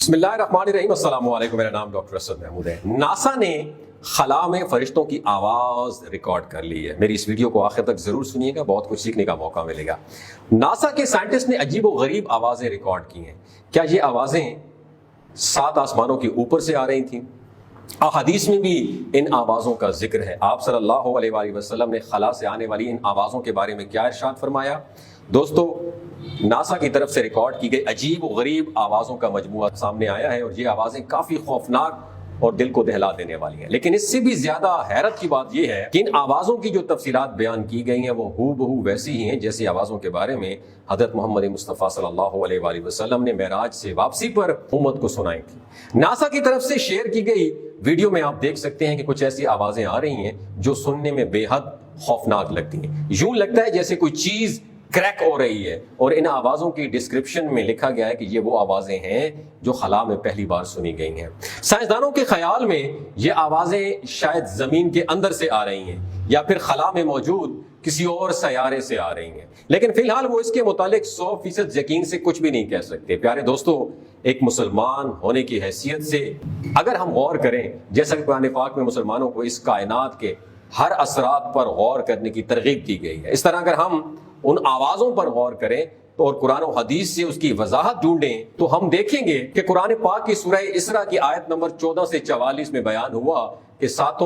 بسم اللہ الرحمن الرحیم، السلام علیکم۔ میرا نام ڈاکٹر اسد محمود ہے۔ ناسا نے خلا میں فرشتوں کی آواز ریکارڈ کر لی ہے۔ میری اس ویڈیو کو آخر تک ضرور سنیے گا، بہت کچھ سیکھنے کا موقع ملے گا۔ ناسا کے سائنٹسٹ نے عجیب و غریب آوازیں ریکارڈ کی ہیں۔ کیا یہ آوازیں 7 آسمانوں کے اوپر سے آ رہی تھیں؟ احادیث میں بھی ان آوازوں کا ذکر ہے۔ آپ صلی اللہ علیہ وآلہ وسلم نے خلا سے آنے والی ان آوازوں کے بارے میں کیا ارشاد فرمایا؟ دوستو، ناسا کی طرف سے ریکارڈ کی گئی عجیب و غریب آوازوں کا مجموعہ سامنے آیا ہے، اور یہ آوازیں کافی خوفناک اور دل کو دہلا دینے والی ہیں۔ لیکن اس سے بھی زیادہ حیرت کی بات یہ ہے کہ ان آوازوں کی جو تفصیلات بیان کی گئی ہیں وہ ہو بہو ویسی ہی ہیں جیسی آوازوں کے بارے میں حضرت محمد مصطفیٰ صلی اللہ علیہ وآلہ وسلم نے معراج سے واپسی پر امت کو سنائی تھی۔ ناسا کی طرف سے شیئر کی گئی ویڈیو میں آپ دیکھ سکتے ہیں کہ کچھ ایسی آوازیں آ رہی ہیں جو سننے میں بے حد خوفناک لگتی ہیں۔ یوں لگتا ہے جیسے کوئی چیز کریک ہو رہی ہے، اور ان آوازوں کی ڈسکرپشن میں لکھا گیا ہے کہ یہ وہ آوازیں ہیں جو خلا میں پہلی بار سنی گئی ہیں۔ سائنسدانوں کے خیال میں یہ آوازیں شاید زمین کے اندر سے آ رہی ہیں یا پھر خلا میں موجود کسی اور سیارے سے آ رہی ہیں، لیکن فی الحال وہ اس کے متعلق 100% یقین سے کچھ بھی نہیں کہہ سکتے۔ پیارے دوستو، ایک مسلمان ہونے کی حیثیت سے اگر ہم غور کریں، جیسا کہ قرآن پاک میں مسلمانوں کو اس کائنات کے ہر اثرات پر غور کرنے کی ترغیب دی گئی ہے، اس طرح اگر ہم ان آوازوں پر غور کریں اور قرآن و حدیث سے اس کی وضاحت ڈھونڈیں تو ہم دیکھیں گے کہ قرآن پاک کی سورہ اسراء کی آیت نمبر 14 سے 44 میں بیان ہوا کہ 7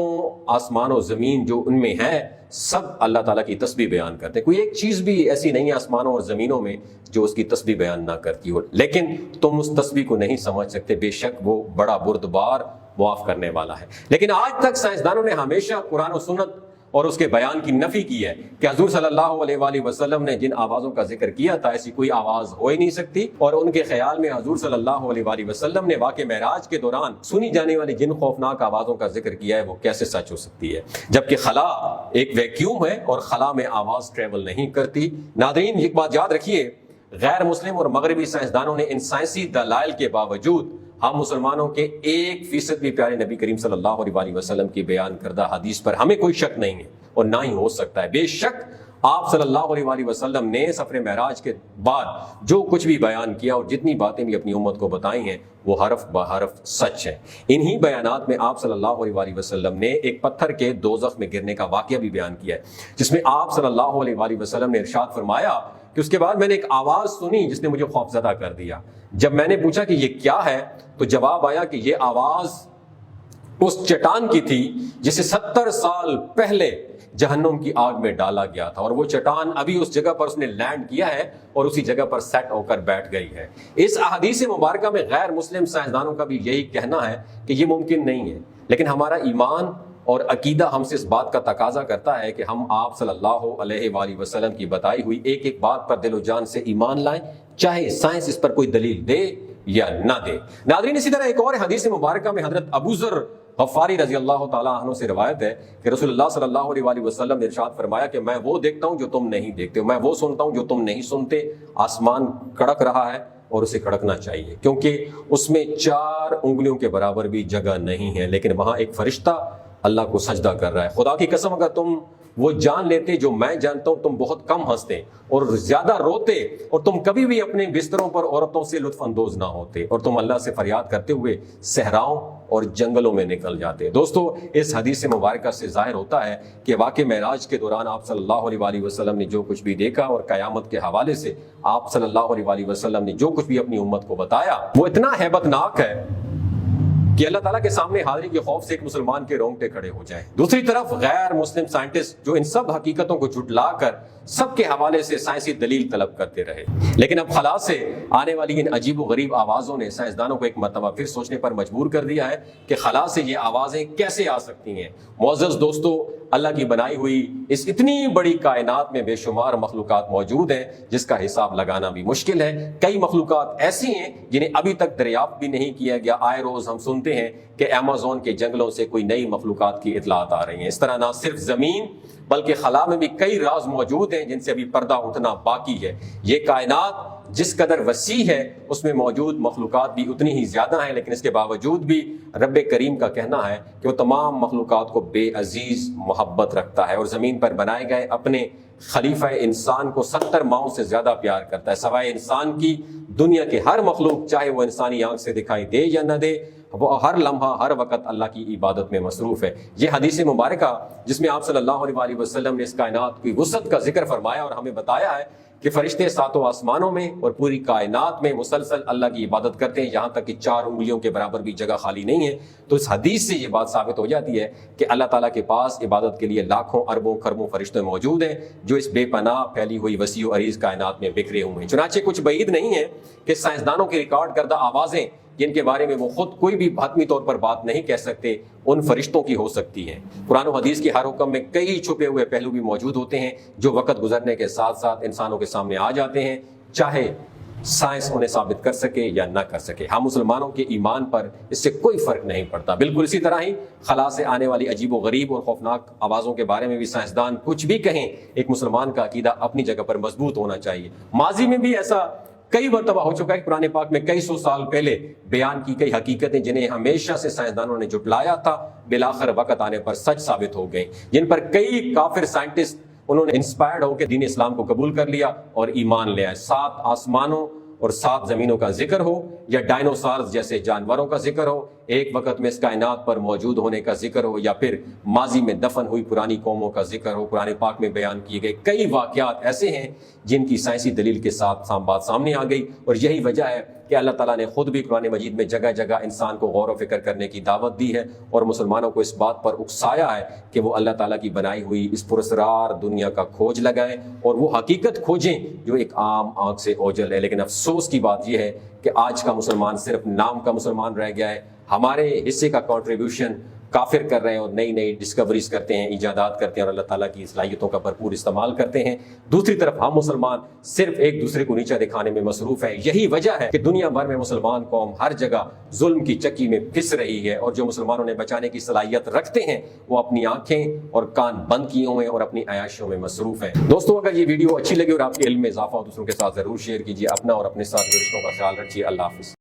آسمان و زمین جو ان میں ہے سب اللہ تعالیٰ کی تسبیح بیان کرتے ہیں۔ کوئی ایک چیز بھی ایسی نہیں ہے آسمانوں اور زمینوں میں جو اس کی تسبیح بیان نہ کرتی ہو، لیکن تم اس تسبیح کو نہیں سمجھ سکتے، بے شک وہ بڑا بردبار معاف کرنے والا ہے۔ لیکن آج تک سائنسدانوں نے ہمیشہ قرآن و سنت اور اس کے بیان کی نفی کی ہے کہ حضور صلی اللہ علیہ وآلہ وسلم نے جن آوازوں کا ذکر کیا تھا ایسی کوئی آواز ہو ہی نہیں سکتی، اور ان کے خیال میں حضور صلی اللہ علیہ وآلہ وسلم نے واقع معراج کے دوران سنی جانے والی جن خوفناک آوازوں کا ذکر کیا ہے وہ کیسے سچ ہو سکتی ہے، جبکہ خلا ایک ویکیوم ہے اور خلا میں آواز ٹریول نہیں کرتی۔ ناظرین، ایک بات یاد رکھیے، غیر مسلم اور مغربی سائنسدانوں نے ان سائنسی دلائل کے باوجود ہم مسلمانوں کے 1% بھی پیارے نبی کریم صلی اللہ علیہ وآلہ وسلم کی بیان کردہ حدیث پر ہمیں کوئی شک نہیں ہے اور نہ ہی ہو سکتا ہے۔ بے شک آپ صلی اللہ علیہ وآلہ وسلم نے سفر معراج کے بعد جو کچھ بھی بیان کیا اور جتنی باتیں بھی اپنی امت کو بتائی ہیں وہ حرف بحرف سچ ہیں۔ انہی بیانات میں آپ صلی اللہ علیہ وآلہ وسلم نے ایک پتھر کے دوزخ میں گرنے کا واقعہ بھی بیان کیا ہے، جس میں آپ صلی اللہ علیہ وآلہ وسلم نے ارشاد فرمایا کہ اس کے بعد میں نے ایک آواز سنی جس نے مجھے خوفزدہ کر دیا۔ جب میں نے پوچھا کہ یہ کیا ہے تو جواب آیا کہ یہ آواز اس چٹان کی تھی جسے 70 سال پہلے جہنم کی آگ میں ڈالا گیا تھا، اور وہ چٹان ابھی اس جگہ پر اس نے لینڈ کیا ہے اور اسی جگہ پر سیٹ ہو کر بیٹھ گئی ہے۔ اس احادیث مبارکہ میں غیر مسلم سائنسدانوں کا بھی یہی کہنا ہے کہ یہ ممکن نہیں ہے، لیکن ہمارا ایمان اور عقیدہ ہم سے اس بات کا تقاضا کرتا ہے کہ ہم آپ صلی اللہ علیہ وآلہ وسلم کی بتائی ہوئی ایک ایک بات پر دل و جان سے ایمان لائیں، چاہے سائنس اس پر کوئی دلیل دے یا نہ دے۔ ناظرین، اسی طرح ایک اور حدیث مبارکہ میں حضرت ابو ذر غفاری رضی اللہ تعالیٰ عنہ سے روایت ہے کہ رسول اللہ صلی اللہ علیہ وآلہ وسلم نے ارشاد فرمایا کہ میں وہ دیکھتا ہوں جو تم نہیں دیکھتے، میں وہ سنتا ہوں جو تم نہیں سنتے۔ آسمان کڑک رہا ہے اور اسے کڑکنا چاہیے کیونکہ اس میں 4 انگلیوں کے برابر بھی جگہ نہیں ہے، لیکن وہاں ایک فرشتہ اللہ کو سجدہ کر رہا ہے۔ خدا کی قسم اگر تم وہ جان لیتے جو میں جانتا ہوں، تم بہت کم ہنستے اور زیادہ روتے، اور تم کبھی بھی اپنے بستروں پر عورتوں سے لطف اندوز نہ ہوتے، اور تم اللہ سے فریاد کرتے ہوئے صحراؤں اور جنگلوں میں نکل جاتے۔ دوستو، اس حدیث مبارکہ سے ظاہر ہوتا ہے کہ واقع معراج کے دوران آپ صلی اللہ علیہ وآلہ وسلم نے جو کچھ بھی دیکھا، اور قیامت کے حوالے سے آپ صلی اللہ علیہ وآلہ وسلم نے جو کچھ بھی اپنی امت کو بتایا وہ اتنا ہیبت ناک ہے کہ اللہ تعالیٰ کے سامنے حاضری کے خوف سے ایک مسلمان کے رونگٹے کھڑے ہو جائیں۔ دوسری طرف غیر مسلم سائنٹسٹ جو ان سب حقیقتوں کو جھٹلا کر سب کے حوالے سے سائنسی دلیل طلب کرتے رہے، لیکن اب خلا سے آنے والی ان عجیب و غریب آوازوں نے سائنسدانوں کو ایک مرتبہ پھر سوچنے پر مجبور کر دیا ہے کہ خلا سے یہ آوازیں کیسے آ سکتی ہیں۔ معزز دوستو، اللہ کی بنائی ہوئی اس اتنی بڑی کائنات میں بے شمار مخلوقات موجود ہیں جس کا حساب لگانا بھی مشکل ہے۔ کئی مخلوقات ایسی ہیں جنہیں ابھی تک دریافت بھی نہیں کیا گیا۔ آئے روز ہم سنتے ہیں کہ ایمیزون کے جنگلوں سے کوئی نئی مخلوقات کی اطلاعات آ رہی ہیں۔ اس طرح نہ صرف زمین بلکہ خلا میں بھی کئی راز موجود ہیں جن سے ابھی پردہ اٹھنا باقی ہے۔ یہ کائنات جس قدر وسیع ہے اس میں موجود مخلوقات بھی اتنی ہی زیادہ ہیں، لیکن اس کے باوجود بھی رب کریم کا کہنا ہے کہ وہ تمام مخلوقات کو بے عزیز محبت رکھتا ہے اور زمین پر بنائے گئے اپنے خلیفہ انسان کو 70 ماؤں سے زیادہ پیار کرتا ہے۔ سوائے انسان کی دنیا کے ہر مخلوق، چاہے وہ انسانی آنکھ سے دکھائی دے یا نہ دے، وہ ہر لمحہ ہر وقت اللہ کی عبادت میں مصروف ہے۔ یہ حدیث مبارکہ جس میں آپ صلی اللہ علیہ وآلہ وسلم نے اس کائنات کی وسعت کا ذکر فرمایا اور ہمیں بتایا ہے کہ فرشتے ساتوں آسمانوں میں اور پوری کائنات میں مسلسل اللہ کی عبادت کرتے ہیں، یہاں تک کہ 4 انگلیوں کے برابر بھی جگہ خالی نہیں ہے۔ تو اس حدیث سے یہ بات ثابت ہو جاتی ہے کہ اللہ تعالیٰ کے پاس عبادت کے لیے لاکھوں اربوں خربوں فرشتے موجود ہیں جو اس بے پناہ پھیلی ہوئی وسیع و عریض کائنات میں بکھرے ہوئے ہیں۔ چنانچہ کچھ بعید نہیں ہے کہ سائنسدانوں کی ریکارڈ کردہ آوازیں جن کے بارے میں وہ خود کوئی بھی حتمی طور پر بات نہیں کہہ سکتے، ان فرشتوں کی ہو سکتی ہیں۔ قرآن و حدیث کے ہر حکم میں کئی چھپے ہوئے پہلو بھی موجود ہوتے ہیں جو وقت گزرنے کے ساتھ ساتھ انسانوں کے سامنے آ جاتے ہیں، چاہے سائنس انہیں ثابت کر سکے یا نہ کر سکے۔ ہم مسلمانوں کے ایمان پر اس سے کوئی فرق نہیں پڑتا۔ بالکل اسی طرح ہی خلا سے آنے والی عجیب و غریب اور خوفناک آوازوں کے بارے میں بھی سائنسدان کچھ بھی کہیں، ایک مسلمان کا عقیدہ اپنی جگہ پر مضبوط ہونا چاہیے۔ ماضی میں بھی ایسا کئی مرتبہ ہو چکا ہے کہ قرآن پاک میں کئی 100 سال پہلے بیان کی کئی حقیقتیں جنہیں ہمیشہ سے سائنسدانوں نے جھٹلایا تھا، بالآخر وقت آنے پر سچ ثابت ہو گئیں، جن پر کئی کافر سائنٹسٹ انہوں نے انسپائرڈ ہو کے دین اسلام کو قبول کر لیا اور ایمان لے آئے۔ 7 آسمانوں اور 7 زمینوں کا ذکر ہو یا ڈائنوسارز جیسے جانوروں کا ذکر ہو، ایک وقت میں اس کائنات پر موجود ہونے کا ذکر ہو، یا پھر ماضی میں دفن ہوئی پرانی قوموں کا ذکر ہو، قرآن پاک میں بیان کیے گئے کئی واقعات ایسے ہیں جن کی سائنسی دلیل کے ساتھ بات سامنے آ گئی، اور یہی وجہ ہے کہ اللہ تعالیٰ نے خود بھی قرآن مجید میں جگہ جگہ انسان کو غور و فکر کرنے کی دعوت دی ہے اور مسلمانوں کو اس بات پر اکسایا ہے کہ وہ اللہ تعالیٰ کی بنائی ہوئی اس پراسرار دنیا کا کھوج لگائیں اور وہ حقیقت کھوجیں جو ایک عام آنکھ سے اوجھل ہے۔ لیکن افسوس کی بات یہ ہے کہ آج کا مسلمان صرف نام کا مسلمان رہ گیا ہے، ہمارے حصے کا کنٹریبیوشن کافر کر رہے ہیں اور نئی نئی ڈسکوریز کرتے ہیں، ایجادات کرتے ہیں اور اللہ تعالیٰ کی صلاحیتوں کا بھرپور استعمال کرتے ہیں۔ دوسری طرف ہم مسلمان صرف ایک دوسرے کو نیچا دکھانے میں مصروف ہیں۔ یہی وجہ ہے کہ دنیا بھر میں مسلمان قوم ہر جگہ ظلم کی چکی میں پھنس رہی ہے، اور جو مسلمانوں نے بچانے کی صلاحیت رکھتے ہیں وہ اپنی آنکھیں اور کان بند کیے ہوئے ہیں اور اپنی عیاشیوں میں مصروف ہیں۔ دوستوں، اگر یہ ویڈیو اچھی لگی اور آپ کے علم میں اضافہ ہو، دوسروں کے ساتھ ضرور شیئر کیجیے۔ اپنا اور اپنے ساتھ رشتوں کا خیال رکھیے۔ اللہ حافظ۔